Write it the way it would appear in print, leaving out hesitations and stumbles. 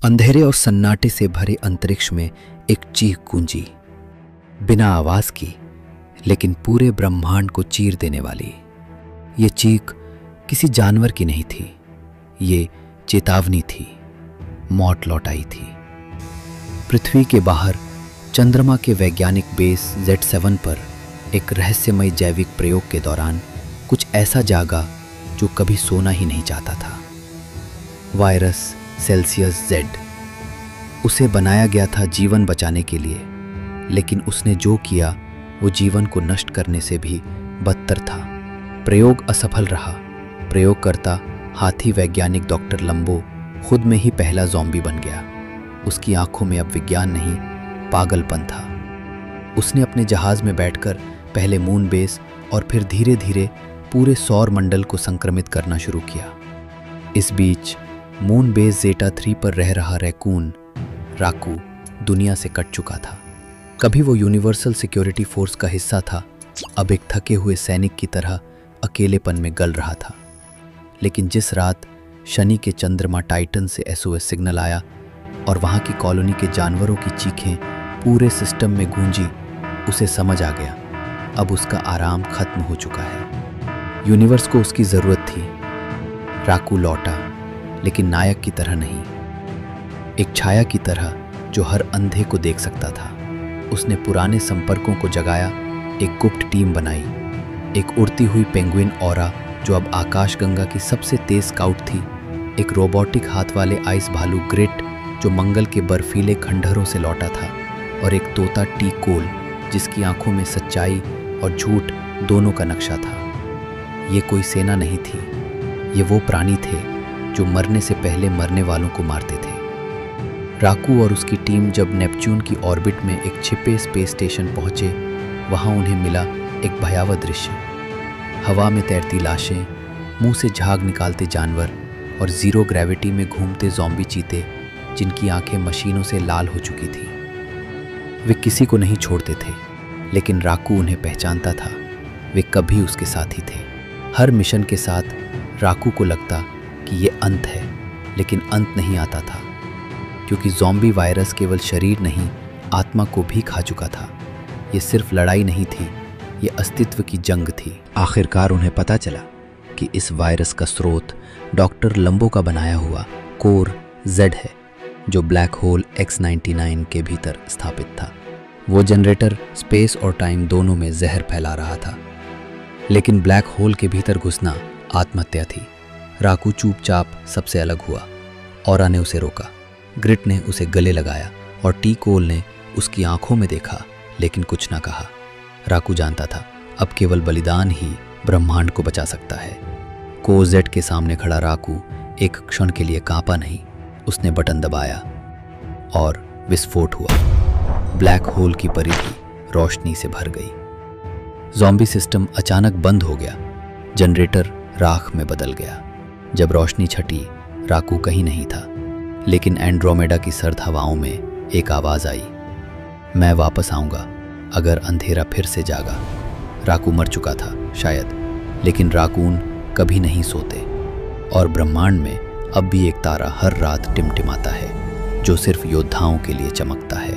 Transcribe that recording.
अंधेरे और सन्नाटे से भरे अंतरिक्ष में एक चीख गूंजी, बिना आवाज की लेकिन पूरे ब्रह्मांड को चीर देने वाली। ये चीख किसी जानवर की नहीं थी, ये चेतावनी थी। मौत लौट आई थी। पृथ्वी के बाहर चंद्रमा के वैज्ञानिक बेस Z7 पर एक रहस्यमय जैविक प्रयोग के दौरान कुछ ऐसा जागा जो कभी सोना ही नहीं चाहता था। Virus Celsius Z। उसे बनाया गया था जीवन बचाने के लिए, लेकिन उसने जो किया वो जीवन को नष्ट करने से भी बदतर था। प्रयोग असफल रहा। प्रयोगकर्ता हाथी वैज्ञानिक डॉक्टर लंबो खुद में ही पहला ज़ॉम्बी बन गया। उसकी आंखों में अब विज्ञान नहीं, पागलपन था। उसने अपने जहाज में बैठकर पहले मून बेस और फिर धीरे धीरे पूरे सौर मंडल को संक्रमित करना शुरू किया। इस बीच मून बेस ज़ेटा 3 पर रह रहा रैकून राकू दुनिया से कट चुका था। कभी वो यूनिवर्सल सिक्योरिटी फोर्स का हिस्सा था, अब एक थके हुए सैनिक की तरह अकेलेपन में गल रहा था। लेकिन जिस रात शनि के चंद्रमा टाइटन से SOS सिग्नल आया और वहाँ की कॉलोनी के जानवरों की चीखें पूरे सिस्टम में गूंजी, उसे समझ आ गया अब उसका आराम खत्म हो चुका है। यूनिवर्स को उसकी ज़रूरत थी। राकू लौटा, लेकिन नायक की तरह नहीं, एक छाया की तरह जो हर अंधे को देख सकता था। उसने पुराने संपर्कों को जगाया, एक गुप्त टीम बनाई, एक उड़ती हुई पेंगुइन ऑरा जो अब आकाशगंगा की सबसे तेज स्काउट थी, एक रोबोटिक हाथ वाले आइस भालू ग्रिट जो मंगल के बर्फीले खंडहरों से लौटा था, और एक तोता टी कोल जिसकी आंखों में सच्चाई और झूठ दोनों का नक्शा था। ये कोई सेना नहीं थी, ये वो प्राणी थे जो मरने से पहले मरने वालों को मारते थे। राकू और उसकी टीम जब नेपच्यून की ऑर्बिट में एक छिपे स्पेस स्टेशन पहुंचे, वहां उन्हें मिला एक भयावह दृश्य। हवा में तैरती लाशें, मुंह से झाग निकालते जानवर और जीरो ग्रेविटी में घूमते ज़ॉम्बी चीते जिनकी आंखें मशीनों से लाल हो चुकी थी। वे किसी को नहीं छोड़ते थे, लेकिन राकू उन्हें पहचानता था। वे कभी उसके साथ ही थे। हर मिशन के साथ राकू को लगता कि ये अंत है, लेकिन अंत नहीं आता था, क्योंकि ज़ॉम्बी वायरस केवल शरीर नहीं, आत्मा को भी खा चुका था। ये सिर्फ लड़ाई नहीं थी, ये अस्तित्व की जंग थी। आखिरकार उन्हें पता चला कि इस वायरस का स्रोत डॉक्टर लंबो का बनाया हुआ कोर Z है, जो ब्लैक होल X99 के भीतर स्थापित था। वो जनरेटर स्पेस और टाइम दोनों में जहर फैला रहा था, लेकिन ब्लैक होल के भीतर घुसना आत्महत्या थी। राकू चुपचाप सबसे अलग हुआ। ऑरा ने उसे रोका, ग्रिट ने उसे गले लगाया और टी कोल ने उसकी आंखों में देखा, लेकिन कुछ ना कहा। राकू जानता था अब केवल बलिदान ही ब्रह्मांड को बचा सकता है। को Z के सामने खड़ा राकू एक क्षण के लिए कांपा नहीं। उसने बटन दबाया और विस्फोट हुआ। ब्लैक होल की परिधि रोशनी से भर गई। ज़ॉम्बी सिस्टम अचानक बंद हो गया। जनरेटर राख में बदल गया। जब रोशनी छटी, राकू कहीं नहीं था, लेकिन एंड्रोमेडा की सर्द हवाओं में एक आवाज़ आई, मैं वापस आऊँगा अगर अंधेरा फिर से जागा। राकू मर चुका था शायद, लेकिन राकून कभी नहीं सोते, और ब्रह्मांड में अब भी एक तारा हर रात टिमटिमाता है जो सिर्फ योद्धाओं के लिए चमकता है।